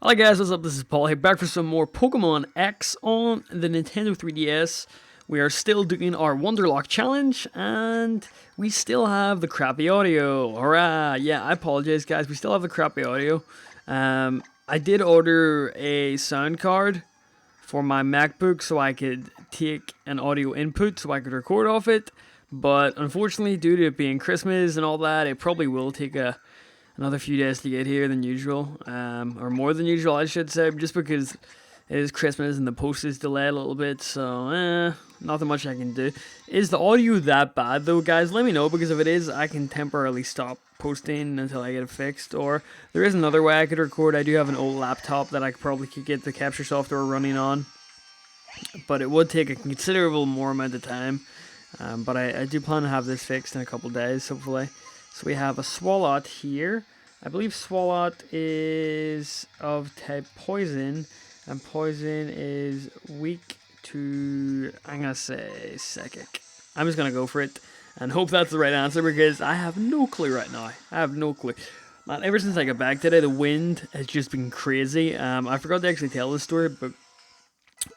Hi guys, what's up? This is Paul here, back for some more Pokemon X on the Nintendo 3DS. We are still doing our Wonderlocke challenge, and we still have the crappy audio. Hurrah! Yeah, I apologize guys, we still have the crappy audio. I did order a sound card for my MacBook so I could take an audio input so I could record off it, but unfortunately due to it being Christmas and all that, it probably will take another few days to get here than usual, or more than usual, I should say, just because it is Christmas and the post is delayed a little bit, so, nothing much I can do. Is the audio that bad, though, guys? Let me know, because if it is, I can temporarily stop posting until I get it fixed, or there is another way I could record. I do have an old laptop that I probably could get the capture software running on, but it would take a considerable more amount of time, but I do plan to have this fixed in a couple days, hopefully. So we have a Swalot here. I believe Swalot is of type Poison, and Poison is weak to, I'm going to say, Psychic. I'm just going to go for it and hope that's the right answer, because I have no clue right now. I have no clue. Man, ever since I got back today, the wind has just been crazy. I forgot to actually tell this story, but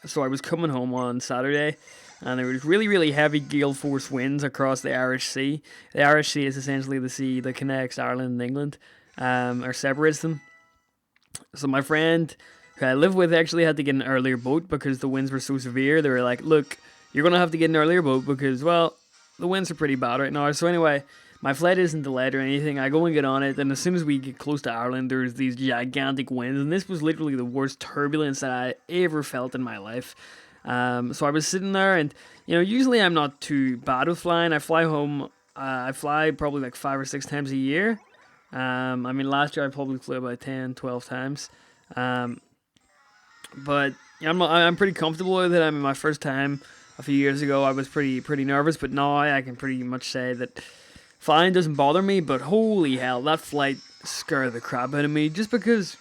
so I was coming home on Saturday, and there was really heavy gale force winds across the Irish Sea. The Irish Sea is essentially the sea that connects Ireland and England, or separates them. So my friend, who I live with, actually had to get an earlier boat because the winds were so severe. They were like, look, you're going to have to get an earlier boat because, well, the winds are pretty bad right now. So anyway, my flight isn't delayed or anything. I go and get on it, and as soon as we get close to Ireland, there's these gigantic winds, and this was literally the worst turbulence that I ever felt in my life. So I was sitting there, and usually I'm not too bad with flying. I fly home. I fly probably like 5 or 6 times a year. I mean, last year I probably flew about 10, 12 times. But I'm pretty comfortable with it. I mean, my first time a few years ago, I was pretty nervous, but now I can pretty much say that flying doesn't bother me. But holy hell, that flight scared the crap out of me, just because.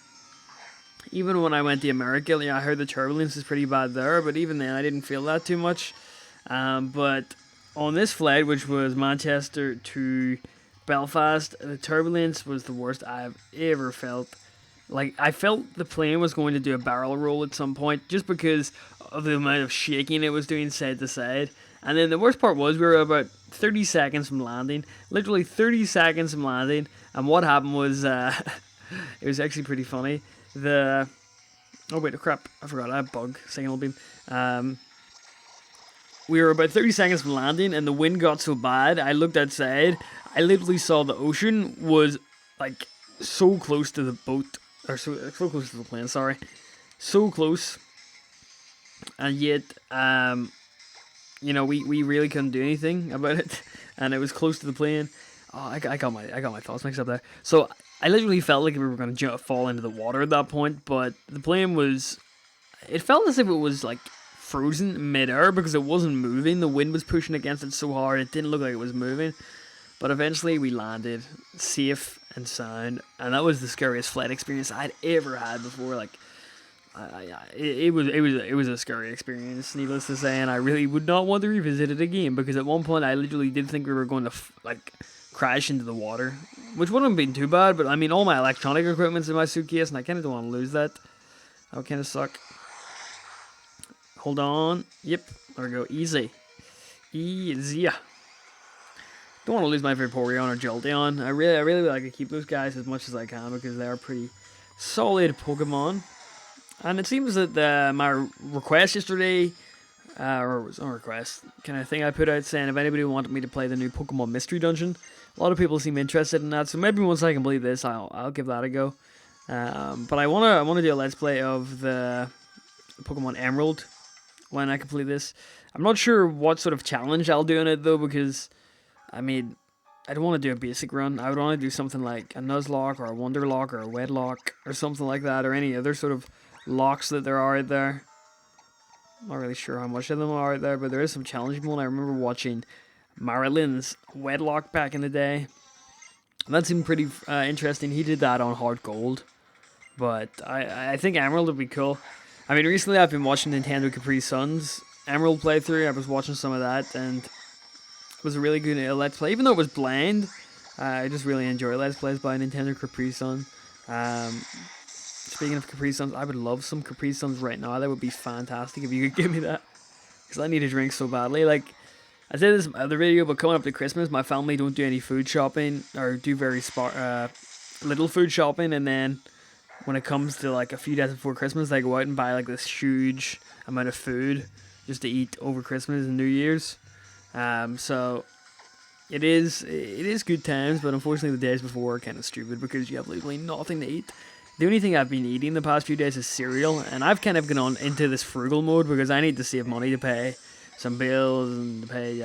Even when I went to America, I heard the turbulence is pretty bad there, but even then I didn't feel that too much. But on this flight, which was Manchester to Belfast, the turbulence was the worst I've ever felt. Like, I felt the plane was going to do a barrel roll at some point, just because of the amount of shaking it was doing side to side. And then the worst part was we were about 30 seconds from landing, literally 30 seconds from landing, and what happened was, it was actually pretty funny. Oh wait, crap, I forgot, I have bug signal beam. We were about 30 seconds from landing, and the wind got so bad, I looked outside, I literally saw the ocean was, like, so close to the boat, or so close to the plane, sorry. So close, and yet, we really couldn't do anything about it, and it was close to the plane. Oh, I got my thoughts mixed up there. So I literally felt like we were going to fall into the water at that point, but the plane it felt as if it was like frozen mid-air because it wasn't moving. The wind was pushing against it so hard, it didn't look like it was moving. But eventually we landed safe and sound, and that was the scariest flight experience I'd ever had before. Like, it was a scary experience, needless to say, and I really would not want to revisit it again, because at one point I literally did think we were going to crash into the water, which wouldn't have been too bad, but I mean, all my electronic equipment's in my suitcase, and I kind of don't want to lose that. That would kind of suck. Hold on. Yep, there we go. Easy. Don't want to lose my Vaporeon or Jolteon. I really like to keep those guys as much as I can, because they are pretty solid Pokemon. And it seems that my request yesterday, or it was a request kind of thing I put out saying if anybody wanted me to play the new Pokemon Mystery Dungeon, a lot of people seem interested in that, so maybe once I complete this, I'll give that a go. But I wanna do a let's play of the Pokemon Emerald when I complete this. I'm not sure what sort of challenge I'll do in it though, because I mean, I don't want to do a basic run. I would want to do something like a Nuzlocke or a Wonderlocke or a Wedlock or something like that, or any other sort of locks that there are out there. Not really sure how much of them are out there, but there is some challenging one. I remember watching Marilyn's Wedlock back in the day. That seemed pretty interesting. He did that on Hard Gold, but I think Emerald would be cool. I mean, recently I've been watching Nintendo Capri Sun's Emerald playthrough. I was watching some of that, and it was a really good Let's Play. Even though it was blind, I just really enjoy Let's Plays by Nintendo Capri Sun. Speaking of Capri Suns, I would love some Capri Suns right now. That would be fantastic if you could give me that. Because I need a drink so badly. Like, I said this in the other video, but coming up to Christmas, my family don't do any food shopping, or do very little food shopping, and then when it comes to like a few days before Christmas, they go out and buy like this huge amount of food just to eat over Christmas and New Year's. So it is good times, but unfortunately the days before are kind of stupid because you have literally nothing to eat. The only thing I've been eating the past few days is cereal, and I've kind of gone on into this frugal mode because I need to save money to pay some bills and to pay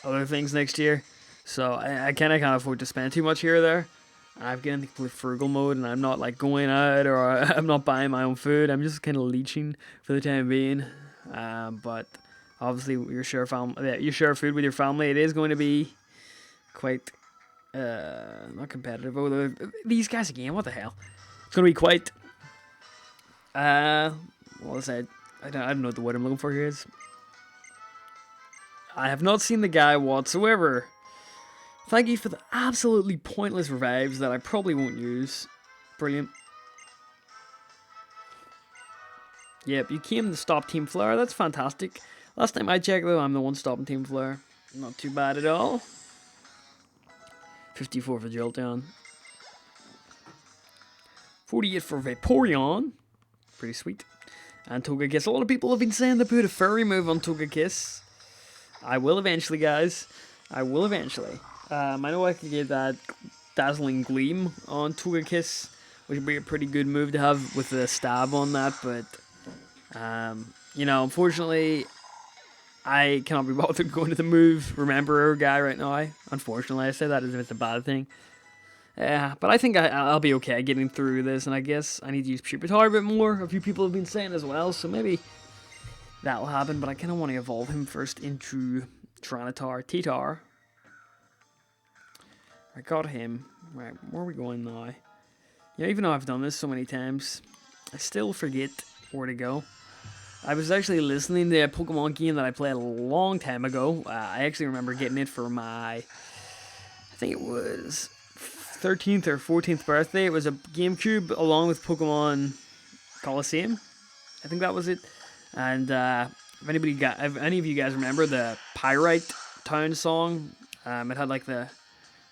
other things next year. So I kind of can't afford to spend too much here or there. I've gotten into complete frugal mode, and I'm not like going out or I'm not buying my own food. I'm just kind of leeching for the time being. But obviously, you share food with your family. It is going to be quite not competitive. Although these guys again, what the hell? It's going to be quite. What was I don't know what the word I'm looking for here is. I have not seen the guy whatsoever. Thank you for the absolutely pointless revives that I probably won't use. Brilliant. Yep, you came to stop Team Flare. That's fantastic. Last time I checked, though, I'm the one stopping Team Flare. Not too bad at all. 54 for Jolteon. 48 for Vaporeon. Pretty sweet. And Togekiss. A lot of people have been saying to put a fairy move on Togekiss. I will eventually, guys. I will eventually. I know I could get that Dazzling Gleam on Togekiss, which would be a pretty good move to have with the stab on that, but, you know, unfortunately, I cannot be bothered going to the move Rememberer guy right now. Unfortunately, I say that as if it's a bad thing. But I think I'll be okay getting through this, and I guess I need to use Pupitar a bit more. A few people have been saying as well, so maybe that'll happen, but I kind of want to evolve him first into Titar. I got him. Right, where are we going now? Yeah, even though I've done this so many times, I still forget where to go. I was actually listening to a Pokemon game that I played a long time ago. I actually remember getting it for my, I think it was 13th or 14th birthday. It was a GameCube along with Pokemon Coliseum. I think that was it. And if any of you guys remember the Pyrite Town song, it had like the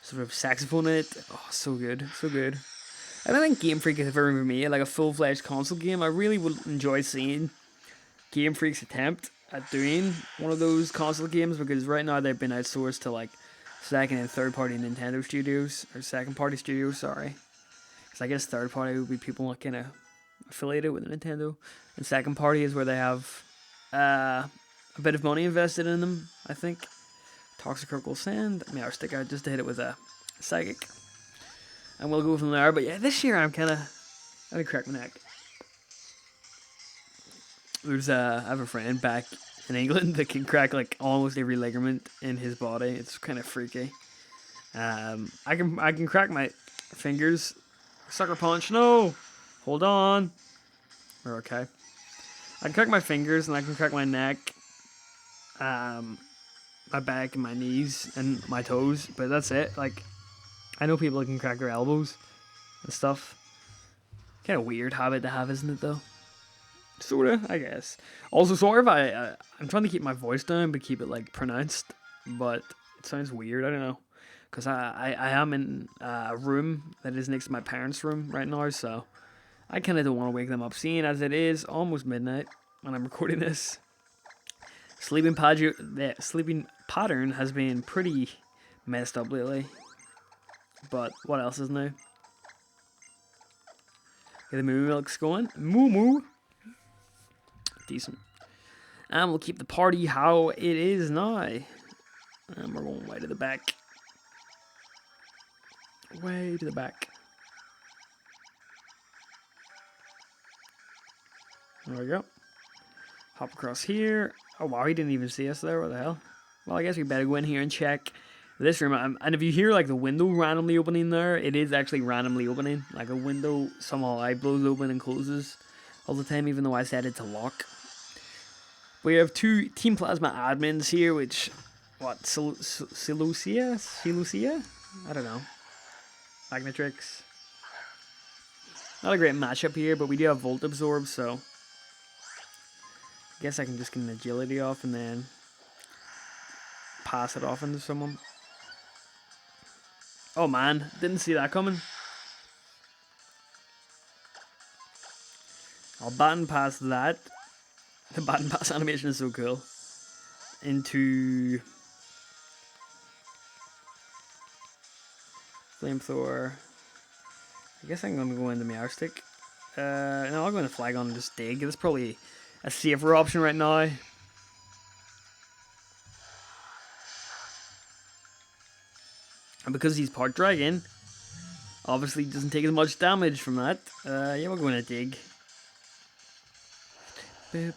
sort of saxophone in it. Oh, so good, so good. I don't think Game Freak has ever made like a full-fledged console game. I really would enjoy seeing Game Freak's attempt at doing one of those console games, because right now they've been outsourced to like second and third party Nintendo studios, or second party studios, sorry. Because I guess third party would be people kind of affiliated with Nintendo, and second party is where they have a bit of money invested in them, I think. Toxicroak will send. I mean, I'll stick out just to hit it with a Psychic. And we'll go from there. But yeah, this year I'm kind of... Let me crack my neck. I have a friend back in England that can crack like almost every ligament in his body. It's kind of freaky. I can crack my fingers. Sucker punch. No! Hold on. We're okay. I can crack my fingers and I can crack my neck. My back and my knees and my toes, but that's it. Like, I know people that can crack their elbows and stuff. Kind of weird habit to have, isn't it, though? Sorta, I guess. Also, sorry if I'm trying to keep my voice down, but keep it, like, pronounced, but it sounds weird, I don't know. Because I am in a room that is next to my parents' room right now, so I kind of don't want to wake them up, seeing as it is almost midnight when I'm recording this. Sleeping pattern has been pretty messed up lately. But what else is new? Get the moo milk's going. Moo moo. Decent. And we'll keep the party how it is now. And we're going way to the back. Way to the back. There we go. Hop across here. Oh wow, he didn't even see us there. What the hell? Well, I guess we better go in here and check this room. And if you hear like the window randomly opening there, it is actually randomly opening. Like a window somehow blows open and closes all the time, even though I set it to lock. We have two Team Plasma admins here, which, what, Silucia? I don't know. Magnetrix. Not a great matchup here, but we do have Volt Absorb, so I guess I can just get an agility off and then pass it off into someone. Oh man, didn't see that coming. I'll baton pass that. The baton pass animation is so cool. Into Flamethrower. I guess I'm gonna go into Meowstick. No, I'll go into Flygon and just dig. That's probably a safer option right now. And because he's part dragon, obviously doesn't take as much damage from that. Yeah, we'll go in a dig. I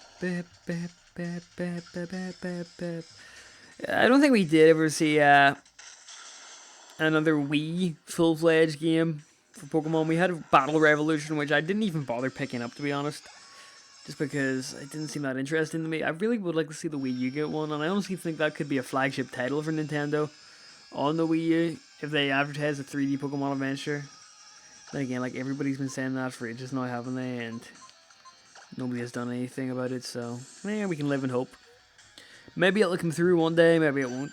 don't think we did ever see another Wii full-fledged game for Pokemon. We had Battle Revolution, which I didn't even bother picking up, to be honest. Just because it didn't seem that interesting to me. I really would like to see the Wii U get one, and I honestly think that could be a flagship title for Nintendo on the Wii U if they advertise a 3D Pokemon adventure. Then again, like, everybody's been saying that for ages now, haven't they? And nobody has done anything about it, so yeah, we can live in hope. Maybe it'll come through one day, maybe it won't.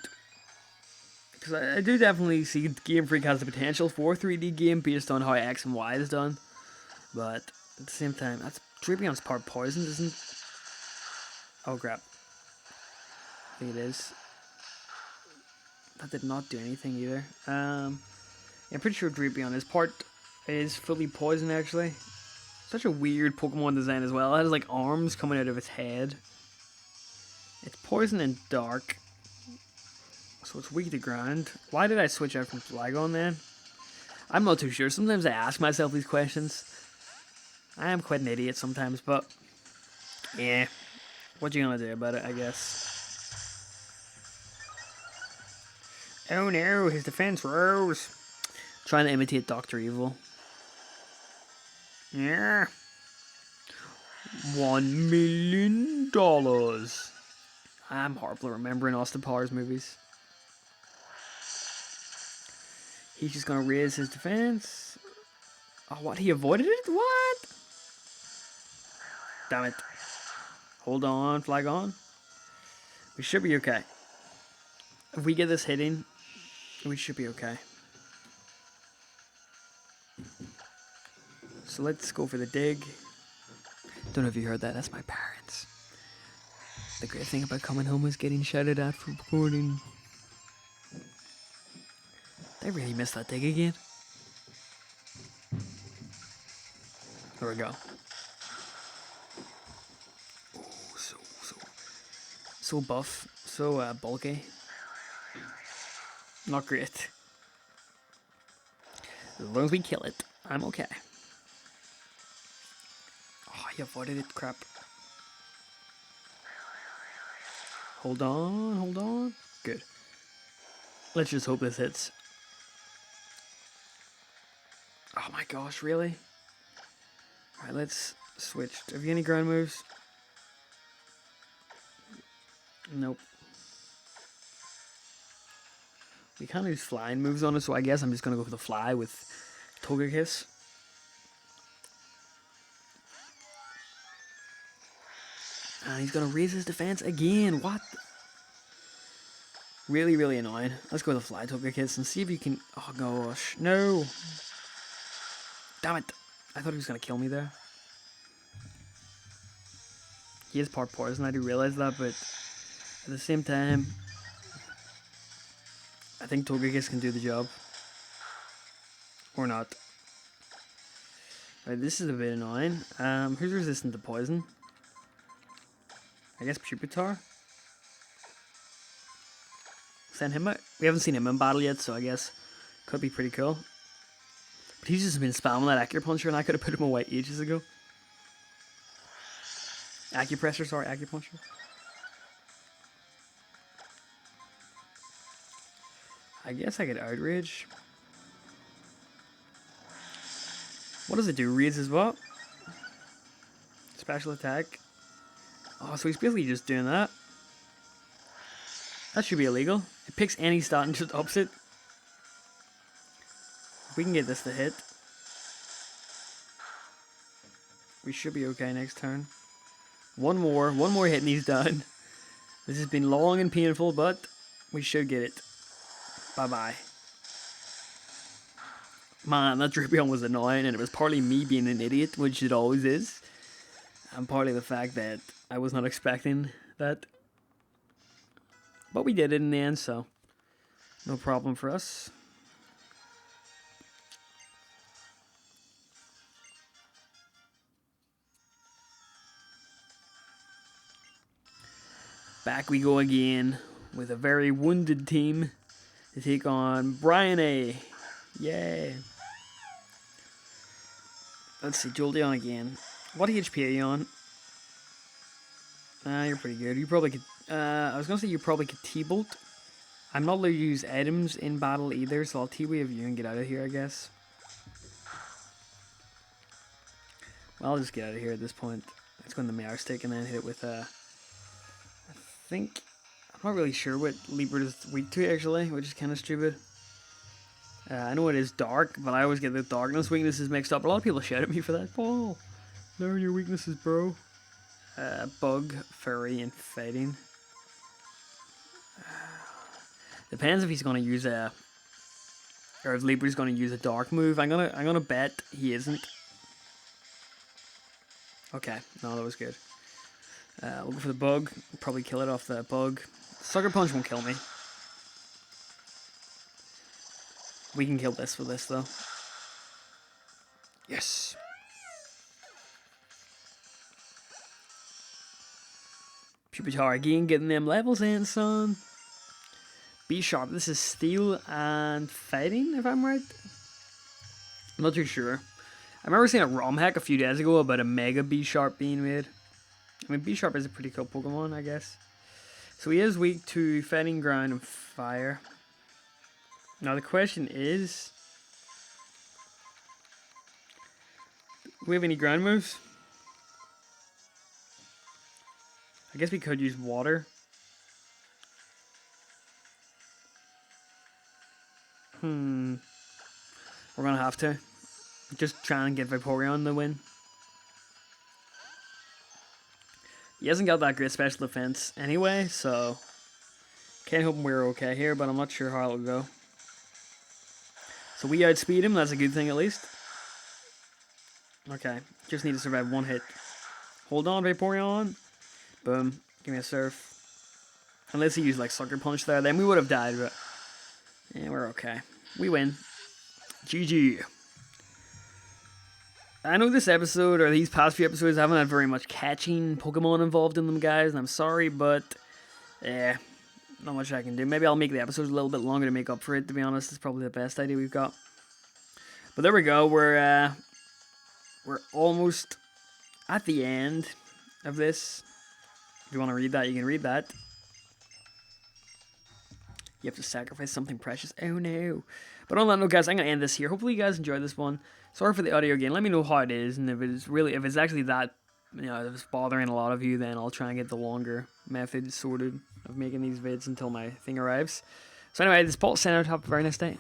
Because I do definitely see Game Freak has the potential for a 3D game based on how X and Y is done. But at the same time, that's Drapions part poisoned, isn't? Oh crap. I think it is. That did not do anything either. I'm pretty sure Drapion is fully poisoned actually. Such a weird Pokemon design as well. It has like arms coming out of its head. It's poison and dark. So it's weak to ground. Why did I switch out from Flygon then? I'm not too sure. Sometimes I ask myself these questions. I am quite an idiot sometimes, but yeah. What you gonna do about it, I guess. Oh no, his defense rose. Trying to imitate Dr. Evil. Yeah. $1 million. I'm horrible at remembering Austin Powers movies. He's just gonna raise his defense. Oh, what? He avoided it? What? Damn it. Hold on, Flygon. We should be okay. If we get this hitting, we should be okay. So let's go for the dig. Don't know if you heard that. That's my parents. The great thing about coming home is getting shouted at for recording. They really missed that dig again. There we go. Ooh, so buff, so bulky. Not great. As long as we kill it, I'm okay. Oh, you avoided it, crap. Hold on, hold on. Good. Let's just hope this hits. Oh my gosh, really? Alright, let's switch. Have you any ground moves? Nope. We can't use flying moves on it, so I guess I'm just gonna go for the fly with Togekiss. And he's gonna raise his defense again. What? Really, really annoying. Let's go with the fly Togekiss and see if you can. Oh gosh, no! Damn it! I thought he was gonna kill me there. He is part poison. I do realize that, but at the same time, I think Togekiss can do the job. Or not. Right, this is a bit annoying. Who's resistant to poison? I guess Pupitar? Send him out. We haven't seen him in battle yet, so I guess could be pretty cool. But he's just been spamming that Acupuncture, and I could have put him away ages ago. Acupressure, sorry, Acupuncture. I guess I could Outrage. What does it do? Reads as what? Special attack. Oh, so he's basically just doing that. That should be illegal. It picks any stat and just ups it. If we can get this to hit. We should be okay next turn. One more hit and he's done. This has been long and painful, but we should get it. Bye-bye. Man, that Drapion was annoying, and it was partly me being an idiot, which it always is. And partly the fact that I was not expecting that. But we did it in the end, so no problem for us. Back we go again with a very wounded team to take on Brian A. Yay. Let's see, Jolteon again. What HP are you on? You're pretty good. You probably could... I was going to say you probably could T-Bolt. I'm not allowed to use items in battle either, so I'll T-Wave you and get out of here, I guess. Well, I'll just get out of here at this point. Let's go in the Meow Stick and then hit it with I think... I'm not really sure what Leopard is weak to, actually, which is kind of stupid. I know it is dark, but I always get the darkness weaknesses mixed up. A lot of people shout at me for that. Paul, learn your weaknesses, bro. Bug, furry, and fighting. Depends if he's gonna use or if Leopard's gonna use a dark move. I'm gonna bet he isn't. Okay, no, that was good. We'll go for the bug. Probably kill it off the bug. Sucker Punch won't kill me. We can kill this with this, though. Yes! Pupitar again, getting them levels in, son. B-Sharp, this is Steel and Fighting, if I'm right. I'm not too sure. I remember seeing a ROM hack a few days ago about a Mega B-Sharp being made. I mean, B-Sharp is a pretty cool Pokemon, I guess. So he is weak to Fighting, Ground, and Fire. Now the question is, do we have any ground moves? I guess we could use water. We're gonna have to. Just try and get Vaporeon to win. He hasn't got that great special defense anyway, so can't hope we're okay here, but I'm not sure how it'll go. So we outspeed him, that's a good thing at least. Okay, just need to survive one hit. Hold on, Vaporeon. Boom, give me a Surf. Unless he used like Sucker Punch there, then we would have died, but yeah, we're okay. We win. GG. I know this episode, or these past few episodes, haven't had very much catching Pokemon involved in them, guys, and I'm sorry, but yeah, not much I can do. Maybe I'll make the episodes a little bit longer to make up for it, to be honest. It's probably the best idea we've got. But there we go, we're almost at the end of this. If you want to read that, you can read that. You have to sacrifice something precious. Oh no. But on that note, guys, I'm going to end this here. Hopefully you guys enjoyed this one. Sorry for the audio again. Let me know how it is, and if it's actually that, you know, if it's bothering a lot of you, then I'll try and get the longer method sorted of making these vids until my thing arrives. So anyway, this is Paul, signing out. Have a very nice day.